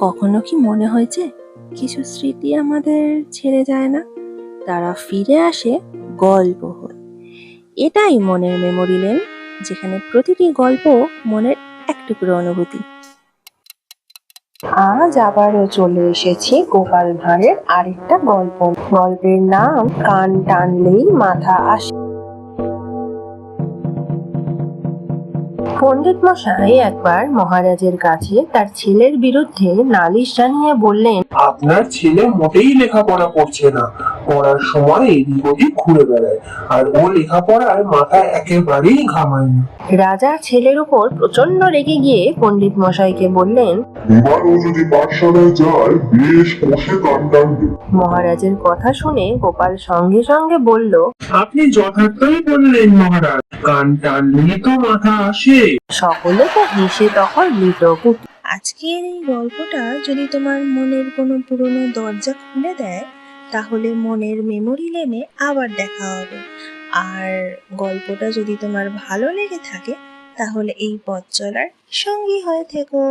কখনো কি মনে হয়েছে কিছু স্মৃতি আমাদের ছেড়ে যায় না, তারা ফিরে আসে গল্প হয়ে। এটাই মনের মেমোরি লেন, যেখানে প্রতিটি গল্প মনের এক টুকরো অনুভূতি। আজ আবারও চলে এসেছি গোপাল ভাঁড়ের আরেকটা গল্প। গল্পের নাম কান টানলেই মাথা আসে। পণ্ডিত মশাই একবার মহারাজের কাছে তার ছেলের বিরুদ্ধে নালিশ জানিয়ে বললেন, আপনার ছেলে মোটেই লেখাপড়া করছে না, পড়ার সময় এদিক ওদিক ঘুরে বেড়ায়, আর ও লেখাপড়ায় মাথা একেবারেই ঘামায় না। রাজার ছেলের উপর প্রচন্ড রেগে গিয়ে পণ্ডিত মশাইকে বললেন, এবার ও যদি পাঠশালায় যায় বেশ কষে কান টানবে। মহারাজের কথা শুনে গোপাল সঙ্গে সঙ্গে বলল, আপনি যথার্থই বললেন মহারাজ, কান টানলেই তো মাথা আসে। সকলে তো হেসে তখন লুটোপুটি। আজকের এই গল্পটা যদি তোমার মনের কোনো পুরনো দরজা খুলে দেয়, তাহলে মনের মেমোরি লেনে আবার দেখা হবে। আর গল্পটা যদি তোমার ভালো লেগে থাকে, তাহলে এই পথ চলার সঙ্গী হয়ে থেকো।